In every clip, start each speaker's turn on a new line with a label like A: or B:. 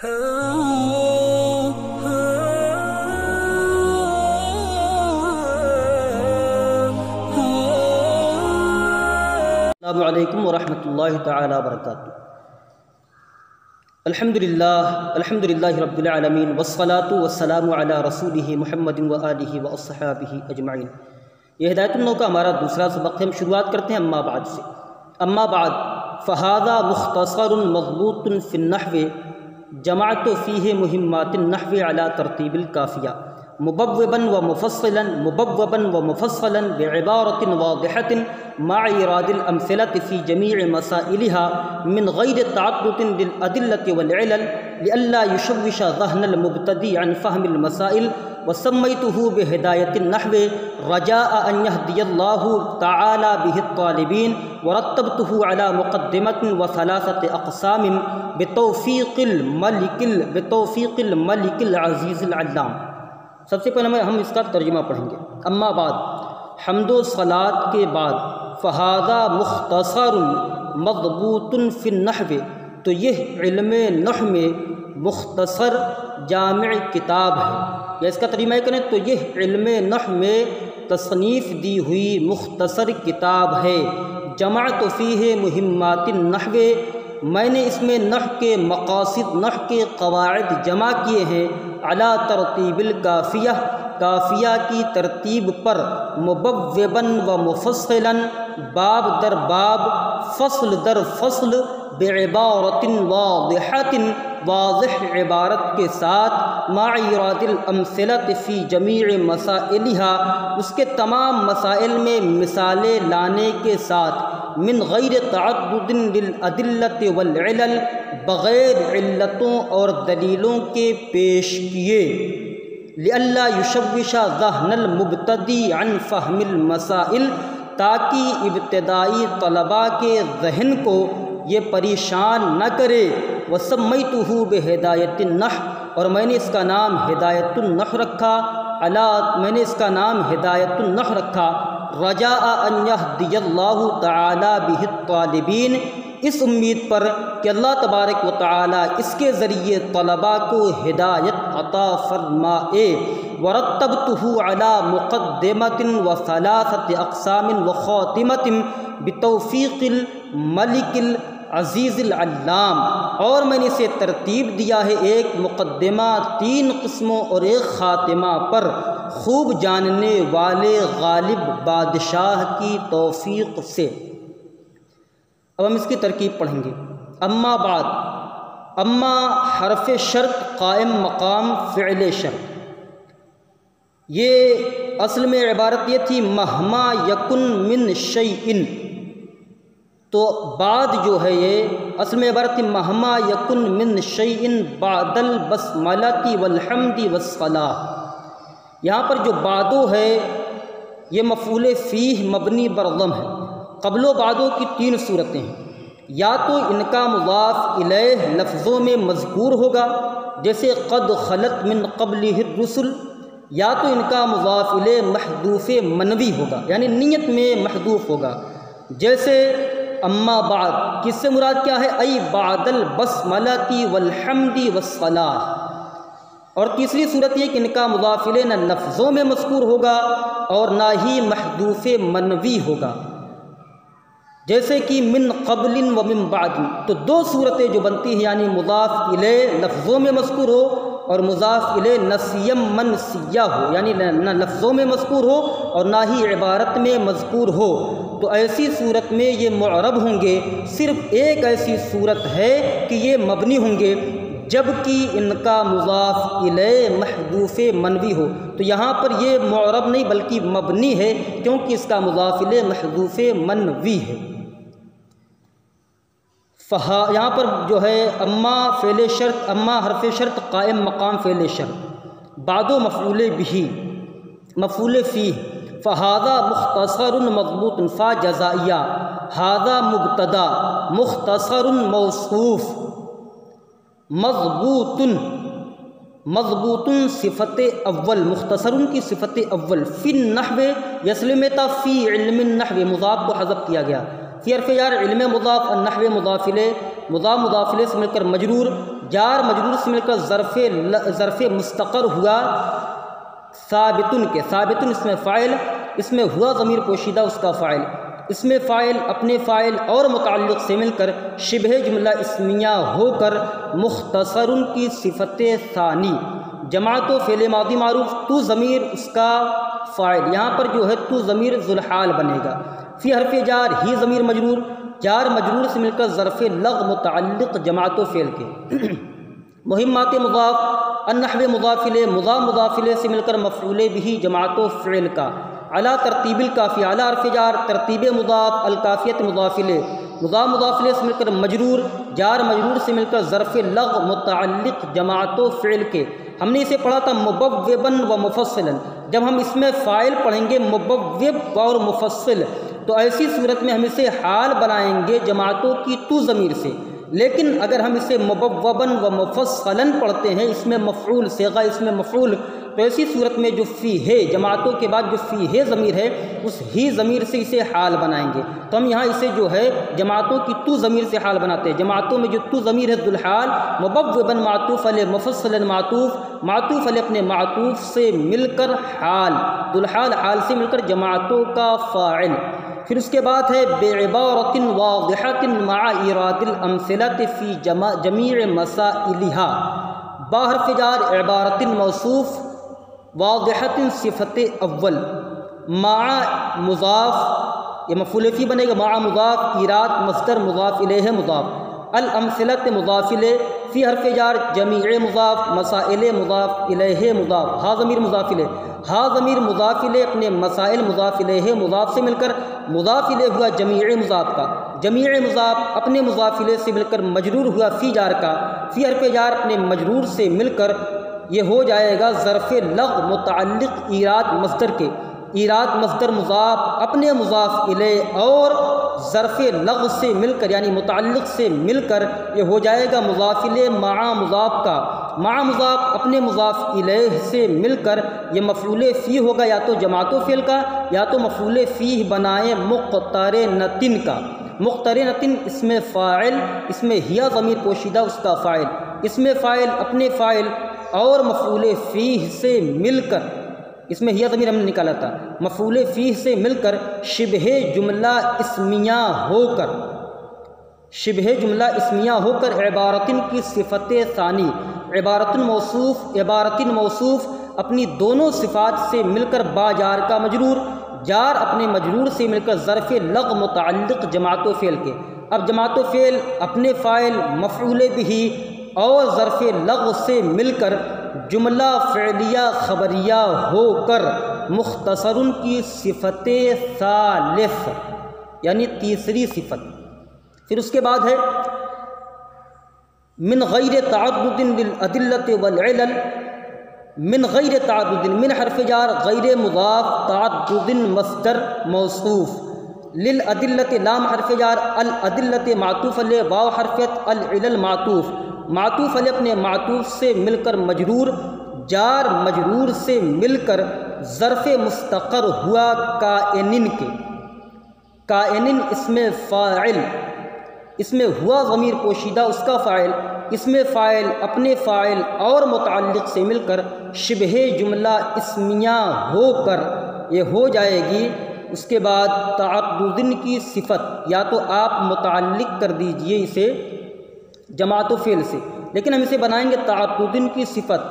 A: السلام علیکم ورحمۃ اللہ تعالی وبرکاتہ۔ الحمدللہ رب العالمین والصلاة والسلام علی رسولہ محمد وآلہ واصحابہ اجمعین۔ یہ ہدایت النحو کا ہمارا دوسرا سبق ہے۔ ہم شروعات کرتے ہیں اما بعد سے۔ اما بعد فہذا مختصر مضبوط فی النحو جمعت فیہ مہمات النحو علی ترتیب الکافیہ مبوبا ومفصلا بعبارة واضحة مع إيراد الأمثلة في جميع مسائلها من غير تعدد للأدلة والعلل لئلا يشوش ذهن المبتدئ عن فهم المسائل، وسميته بهداية النحو رجاء أن يهدي الله تعالى به الطالبين، ورتبته على مقدمة وثلاثة أقسام بتوفيق الملك العزيز العلام۔ سب سے پہلے ہم اس کا ترجمہ پڑھیں گے۔ اما بعد، حمد و صلاۃ کے بعد، فہذا مختصر مضبوط فی النحو، تو یہ علم نحو میں مختصر جامع کتاب ہے، یا اس کا ترجمہ کریں تو یہ علم نحو میں تصنیف دی ہوئی مختصر کتاب ہے۔ جمعت فیہ مہمات النحو، میں نے اس میں نحو کے مقاصد، نحو کے قواعد جمع کیے ہیں، علی ترتیب الکافیہ، کافیہ کی ترتیب پر، مبوبا و مفصلا، باب در باب، فصل در فصل، بعبارت واضحۃ، واضح عبارت کے ساتھ، مع ایراد الامثلۃ فی جمیع مسائلہا، اس کے تمام مسائل میں مثالیں لانے کے ساتھ، من غیر تعدد للادلۃ والعلل، بغیر علتوں اور دلیلوں کے پیش کیے، لئلا یشوش ذہن المبتدی عن فہم المسائل، تاکہ ابتدائی طلباء کے ذہن کو یہ پریشان نہ کرے۔ وسمیتہ بہدایۃ النحو، اور میں نے اس کا نام ہدایۃ النحو رکھا، میں نے اس کا نام ہدایۃ النحو رکھا، رجاء ان یہدی اللہ تعالی بہ الطالبین، اس امید پر کہ اللہ تبارک و تعالی اس کے ذریعے طلباء کو ہدایت عطا فرمائے۔ ورتبتہ علی مقدمۃ وثلاثۃ اقسام وخاتمۃ بتوفیق الملک العزیز العلام، اور میں نے اسے ترتیب دیا ہے ایک مقدمہ، 3 قسموں اور ایک خاتمہ پر، خوب جاننے والے غالب بادشاہ کی توفیق سے۔ اب ہم اس کی ترکیب پڑھیں گے۔ اما بعد، اما حرف شرط قائم مقام فعل شرط، یہ اصل میں عبارت یہ تھی مہما یکن من شیء، تو بعد جو ہے یہ اصل میں عبارت تھی مہما یکن من شیء بعد البسملۃ والحمد والصلاۃ۔ یہاں پر جو بعدو ہے یہ مفعول فیہ مبنی بر ضم ہے۔ قبل و بعدو کی 3 صورتیں ہیں، یا تو ان کا مضاف الیہ لفظوں میں مذکور ہوگا جیسے قد خلت من قبلہ الرسل، یا تو ان کا مضاف الیہ محذوف منوی ہوگا، یعنی نیت میں محذوف ہوگا، جیسے اما بعد، کس سے مراد کیا ہے؟ ای بعد البسملۃ والحمد والصلاۃ۔ اور تیسری صورت یہ کہ ان کا مضاف الیہ نہ لفظوں میں مذکور ہوگا اور نہ ہی محذوف منوی ہوگا، جیسے کہ من قبل و من بعد۔ تو 2 صورتیں جو بنتی ہیں، یعنی مضاف الیہ لفظوں میں مذکور ہو اور مضاف الیہ نسیم منسیہ ہو، یعنی نہ لفظوں میں مذکور ہو اور نہ ہی عبارت میں مذکور ہو، تو ایسی صورت میں یہ معرب ہوں گے۔ صرف ایک ایسی صورت ہے کہ یہ مبنی ہوں گے، جبکہ ان کا مضاف الیہ محذوف منوی ہو، تو یہاں پر یہ معرب نہیں بلکہ مبنی ہے، کیونکہ اس کا مضاف الیہ محذوف منوی ہے۔ یہاں پر جو ہے اما فعل شرط، اما حرف شرط قائم مقام فعل شرط، بعد مفعول بہ، مفعول فیہ، فہذا مختصر مضبوط، فا جزائیہ، ھذا مبتدا، مختصر موصوف، مضبوط صفت اول، مختصر کی صفت اول، فی النحو، یصل میں تھا فی علم النحو، مضاف کو حذف کیا گیا، فی حرف جر علم مضاف، النحو مضاف الیہ، مضاف مضاف الیہ سے مل کر مجرور، جار مجرور سے مل کر ظرف مستقر ہوا ثابتن کے، ثابتن اس میں فاعل، اس میں ہوا ضمیر پوشیدہ اس کا فاعل، اس میں فاعل اپنے فاعل اور متعلق سے مل کر شبہ جملہ اسمیہ ہو کر مختصر کی صفت ثانی، جماعت و فعل ماضی معروف، تو ضمیر اس کا فاعل، یہاں پر جو ہے تو ضمیر ذوالحال بنے گا، فی حرف جار ہی ضمیر مجرور، جار مجرور سے مل کر ظرف لغ متعلق جماعت و فعل کے، مہمات مضاف، النحو مضاف الیہ، مضاف الیہ سے مل کر مفعول بھی جماعت و فعل کا، علی ترتیب الکافیہ، علی حرف جار ترتیب مضاف، الکافیت مضاف الیہ، مضاف الیہ سے مل کر مجرور، جار مجرور سے مل کر ظرف لغ متعلق جماعت و فعل کے، ہم نے اسے پڑھا تھا مبوبا و مفصلا، جب ہم اس میں فاعل پڑھیں گے مبوب اور مفصل تو ایسی صورت میں ہم اسے حال بنائیں گے جماعتوں کی تو ضمیر سے، لیکن اگر ہم اسے مبوبا و مفصلا پڑھتے ہیں، اس میں مفعول صیغہ، اس میں مفعول، تو ایسی صورت میں جو فی ہے جماعتوں کے بعد جو فی ہے ضمیر ہے اس ہی ضمیر سے اسے حال بنائیں گے، تو ہم یہاں اسے جو ہے جماعتوں کی تو ضمیر سے حال بناتے ہیں، جماعتوں میں جو تو ضمیر ہے ذوالحال، مبوبا معطوف علیہ، مفصلا معطوف علیہ اپنے معطوف سے مل کر حال، ذوالحال حال سے مل کر جماعتوں کا فاعل، پھر اس کے بعد ہے بعبارۃ واضحۃ مع ایراد الامثلۃ فی جمیع مسائلھا، با حرف جار عبارۃ موصوف، واضحۃ صفت اول، مع مضاف یہ مفعول فی بنے گا، مع مضاف، ایراد مصدر مضاف الیہ مضاف، الامثلۃ مضاف الیہ، فی حرف جار جمیع مضاف، مسائل مضاف الیہ مضاف، ہا ضمیر مضاف الیہ، ہا ضمیر مضاف الیہ اپنے مسائل مضاف الیہ مضاف سے مل کر مضاف الیہ ہوا جمیع مضاف کا، جمیع مضاف اپنے مضاف الیہ سے مل کر مجرور ہوا فی جار کا، فی حرف جار اپنے مجرور سے مل کر یہ ہو جائے گا ظرف لغ متعلق ایراد مصدر کے، ایراد مصدر مضاف اپنے مضاف الیہ اور ظرف لغ سے مل کر یعنی متعلق سے مل کر یہ ہو جائے گا مضاف الیہ مع مضاف کا، مع مضاف اپنے مضاف الیہ سے مل کر یہ مفعول فی ہوگا، یا تو جماعت و فعل کا یا تو مفعول فی بنائیں مقترنۃ کا، مقترنۃ اس میں فاعل، اس میں ہیا ضمیر پوشیدہ اس کا فاعل، اس میں فاعل اپنے فاعل اور مفعول فیہ سے مل کر، اس میں ہیا ضمیر ہم نے نکالا تھا، مفعول فیہ سے مل کر شبہ جملہ اسمیہ ہو کر، شبہ جملہ اسمیہ ہو کر عبارتن کی صفت ثانی، عبارتن موصوف اپنی دونوں صفات سے مل کر با جار کا مجرور، جار اپنے مجرور سے مل کر ظرف لغ متعلق جماعت و فعل کے، اب جماعت و فعل اپنے فاعل مفعول بھی اور ظرف لغ سے مل کر جملہ فعلیہ خبریہ ہو کر مختصر کی صفت ثالث یعنی تیسری صفت، پھر اس کے بعد ہے من غیر تعدد للادلۃ والعلل، من غیر تعدد، من حرف جار غیر مضاف، تعدد مصدر موصوف، للادلۃ لام حرف جار، الادلۃ معطوف علیہ، واو حرفیت، العلل معطوف علیہ اپنے معطوف سے مل کر مجرور، جار مجرور سے مل کر ظرف مستقر ہوا کائنن کے، کائنن اس میں فاعل، اس میں ہوا ضمیر پوشیدہ اس کا فاعل، اس میں فاعل اپنے فاعل اور متعلق سے مل کر شبہ جملہ اسمیہ ہو کر یہ ہو جائے گی، اس کے بعد تعدد کی صفت، یا تو آپ متعلق کر دیجئے اسے جماعت و فعل سے، لیکن ہم اسے بنائیں گے تعدد کی صفت،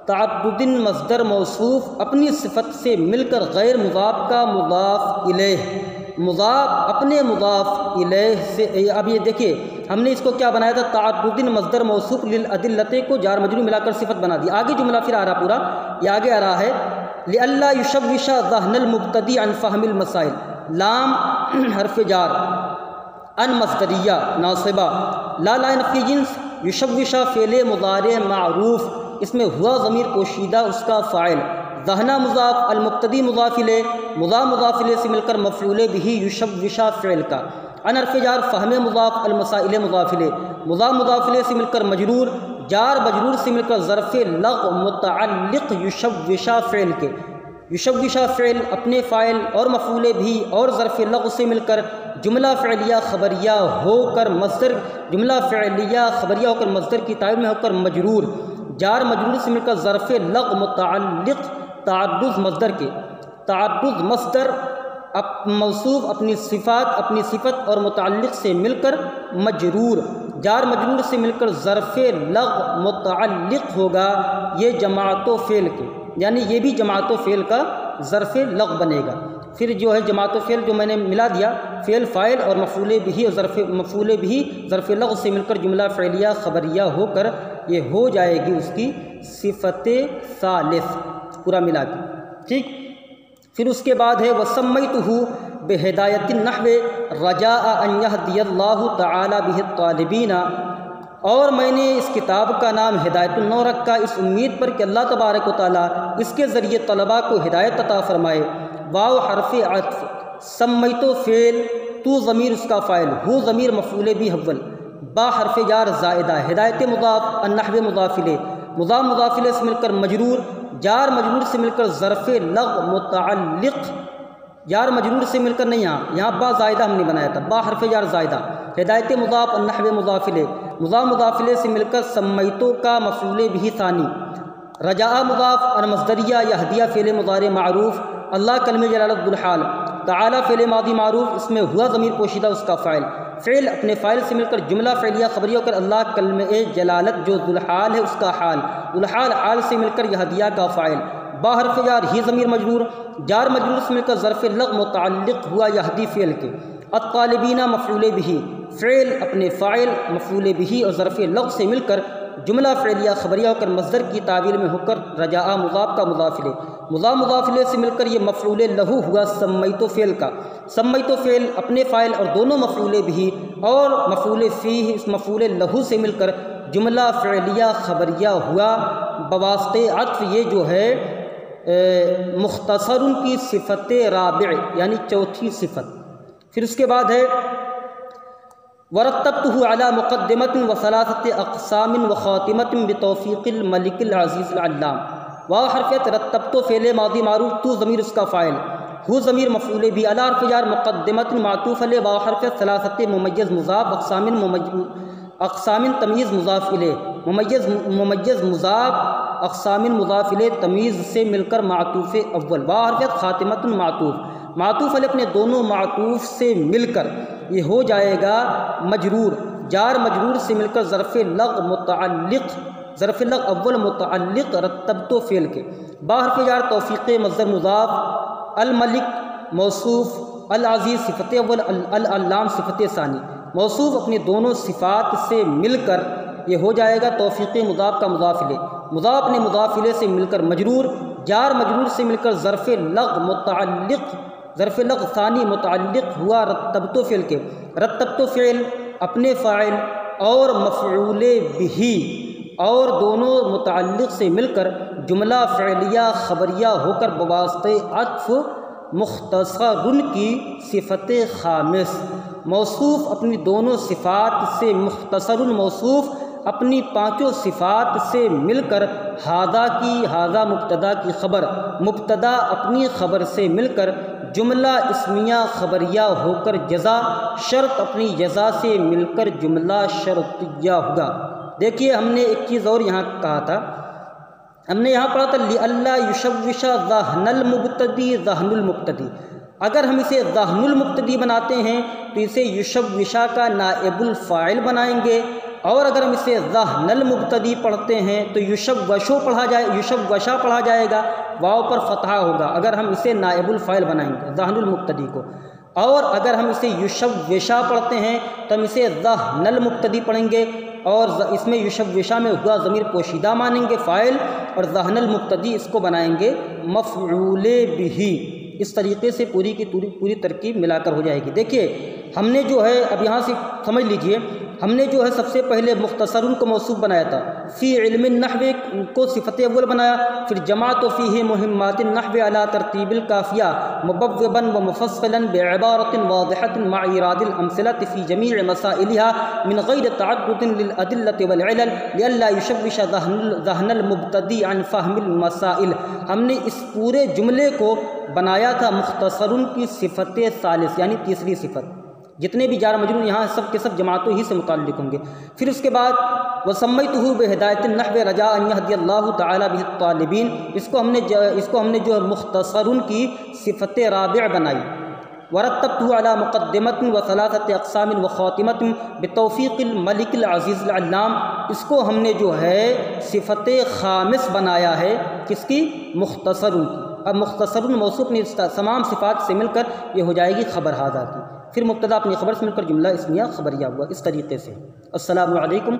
A: تعدد مصدر موصوف اپنی صفت سے مل کر غیر مضاف کا مضاف الیہ، مضاف اپنے مضاف الیہ سے، اب یہ دیکھیے ہم نے اس کو کیا بنایا تھا، تعدد مصدر موصوف للادلۃ کو جار مجرور ملا کر صفت بنا دی، آگے جملہ پھر آ رہا پورا، یہ آگے آ رہا ہے لئلا یشوش ذہن المبتدی عن فہم المسائل، لام حرف جار، ان مصدریہ ناصبہ، لا نفی جنس، یشوش فعل مضارع معروف، اس میں ہوا ضمیر پوشیدہ اس کا فاعل، ذہنہ مضاف، المبتدی مضاف الیہ، مضاف الیہ سے مل کر مفعول بھی یشوش فعل کا، ان حرف جار فہم مضاف، المسائل مضاف الیہ، مضاف الیہ سے مل کر مجرور، جار مجرور سے مل کر ظرف لغ متعلق یشوش فعل کے، یشوش فعل اپنے فاعل اور مفعول بھی اور ظرف لغ سے مل کر جملہ فعلیہ خبریہ ہو کر مصدر کی تعبیر میں ہو کر مجرور، جار مجرور سے مل کر ظرف لغو متعلق تعدد مصدر موصوف اپنی صفت اور متعلق سے مل کر مجرور، جار مجرور سے مل کر ظرف لغو متعلق ہوگا، یہ جماعت و فعل کے، یعنی یہ بھی جماعت و فعل کا ظرف لغو بنے گا۔ پھر جو ہے جماعت و فعل جو میں نے ملا دیا، فعل فاعل اور مفعول بھی اور مفعول بھی ظرف لغو سے مل کر جملہ فعلیہ خبریہ ہو کر یہ ہو جائے گی اس کی صفت ثالث، پورا ملا کے، ٹھیک۔ پھر اس کے بعد ہے وَسَمَّيْتُهُ بِهِدَایَةِ النَّحْوِ رَجَاءَ أَن يَهْدِيَ اللَّهُ تَعَالَى بِهِ الطَّالِبِينَ، اور میں نے اس کتاب کا نام ہدایت النحو رکھا اس امید پر کہ اللہ تبارک و تعالیٰ اس کے ذریعے طلباء کو ہدایت عطا فرمائے۔ واو حرف عطف، سمیتو فعل، تو ضمیر اس کا فاعل، ہو ضمیر مفعول بھی اول، با حرف جار زائدہ، ہدایت مضاف، النحو مضاف الیہ، مضاف الیہ سے مل کر مجرور، جار مجرور سے مل کر ظرف لغو متعلق، جار مجرور سے مل کر نہیں، یہاں با زائدہ ہم نے بنایا تھا، با حرف جار زائدہ، ہدایت مضاف، النحو مضاف الیہ، مضاف الیہ سے مل کر سمیتو کا مفعول بھی ثانی، رجاء مضاف اور مصدریہ یہدیہ فعل مضارع معروف، اللہ کلمہ جلالت ذوالحال، تعالی فعل ماضی معروف، اس میں ہوا ضمیر پوشیدہ اس کا فاعل، فعل اپنے فاعل سے مل کر جملہ فعلیہ خبریہ ہو کر اللہ کلمہ جلالت جو ذوالحال ہے اس کا حال، ذوالحال حال سے مل کر یہدیہ کا فاعل، با حرف جار ہی ضمیر مجرور، جار مجرور سے مل کر ظرف لغو متعلق ہوا یہدی فعل کے، الطالبین مفعول بھی، فعل اپنے فاعل مفعول بھی اور ظرف لغو سے مل کر جملہ فعلیہ خبریہ ہو کر مصدر کی تعبیر میں ہو کر رجاء مضاف کا مضاف الیہ، مضاف الیہ سے مل کر یہ مفعول لہو ہوا سمیتو فعل کا، سمیتو فعل اپنے فاعل اور دونوں مفعول بھی اور مفعول فیہ اس مفعول لہو سے مل کر جملہ فعلیہ خبریہ ہوا بواسطہ عطف، یہ جو ہے مختصر کی صفت رابع یعنی چوتھی صفت۔ پھر اس کے بعد ہے وَرَتَّبْتُهُ عَلَى مُقَدِّمَةٍ وَثَلَاثَةِ أَقْسَامٍ وَخَاتِمَةٍ بِتَوْفِيقِ الْمَلِكِ الْعَزِيزِ الْعَلَّامِ، واو حرف رتبت فعل ماضی معروف، تو ضمیر اس کا فاعل، ہو ضمیر مفعول بھی، علی حرف جار مقدمۃ معطوف علیہ، واو حرف ثلاثۃ ممیز مضاف، اقسام تمیز مضاف الیہ، ممیز مضاف، اقسام مضاف الیہ تمیز سے مل کر معطوف اول، واو حرف خاتمۃ معطوف علیہ اپنے دونوں معطوف سے مل کر یہ ہو جائے گا مجرور، جار مجرور سے مل کر ظرف لغو متعلق، ظرف لغو اول متعلق رتبت فعل کے، با حرف جار توفیق مصدر مضاف، الملک موصوف، العزیز صفت اول، العلام صفت ثانی، موصوف اپنی دونوں صفات سے مل کر یہ ہو جائے گا توفیق مضاف کا مضاف الیہ، مضاف اپنے مضاف الیہ سے مل کر مجرور، جار مجرور سے مل کر ظرف لغو متعلق، ظرف لغو ثانی متعلق ہوا رتبت فعل کے، رتبت فعل اپنے فاعل اور مفعول بھی اور دونوں متعلق سے مل کر جملہ فعلیہ خبریہ ہو کر بواسطہ عطف مختصر کی صفت خامس، موصوف اپنی دونوں صفات سے، مختصر موصوف اپنی پانچوں صفات سے مل کر ہذا مبتدا کی خبر، مبتدا اپنی خبر سے مل کر جملہ اسمیہ خبریہ ہو کر جزا، شرط اپنی جزا سے مل کر جملہ شرطیہ ہوگا۔ دیکھیے ہم نے ایک چیز اور یہاں کہا تھا، ہم نے یہاں پڑھا تھا لئلا یشوش ذہن المبتدی ذہن المبتدی، اگر ہم اسے ذہن المبتدی بناتے ہیں تو اسے یشوشہ کا نائب الفاعل بنائیں گے، اور اگر ہم اسے ذہن المبتدی پڑھتے ہیں تو یشوشہ پڑھا جائے گا، واو پر فتحہ ہوگا اگر ہم اسے نائب الفاعل بنائیں گے ذہن المبتدی کو، اور اگر ہم اسے یشوشہ پڑھتے ہیں تو ہم اسے ذہن المبتدی پڑھیں گے اور اس میں یشوشہ میں ہوا ضمیر پوشیدہ مانیں گے فاعل، اور ذہن المبتدی اس کو بنائیں گے مفعول بھی۔ اس طریقے سے پوری کی پوری ترکیب ملا کر ہو جائے گی۔ دیکھیے ہم نے جو ہے اب یہاں سے سمجھ لیجئے، ہم نے جو ہے سب سے پہلے مختصر کو موصوف بنایا تھا، فی علم النحو کو صفت اول بنایا، پھر جمعت فیہ مہمات النحو علی ترتیب الکافیہ مبوبا و مفصلا بعبارۃ واضحۃ مع ایراد الامثلۃ فی جمیع مسائلها من غیر تعدد للادلۃ والعلل لئلا یشوش ذہن المبتدی عن فہم المسائل۔ ہم نے اس پورے جملے کو بنایا تھا مختصر کی صفت ثالث یعنی تیسری صفت، جتنے بھی جار مجرور یہاں سب کے سب جماعتوں ہی سے متعلق ہوں گے۔ پھر اس کے بعد وسمیتہ بہدایۃ النحو رجاء ان یہدی اللہ تعالی بہ الطالبین، اس کو ہم نے جو ہے مختصر کی صفت رابع بنائی۔ ورتبتہ علی مقدمۃ و ثلاثۃ اقسام و خاتمۃ بتوفیق الملک العزیز العلام، اس کو ہم نے جو ہے صفت خامس بنایا ہے، کس کی؟ مختصر کی۔ اب مختصر موصوف نے تمام صفات سے مل کر یہ ہو جائے گی خبر ھذا کی، پھر مبتدا اپنی خبر سے مل کر جملہ اسمیہ خبریہ ہوا، اس طریقے سے۔ السلام علیکم۔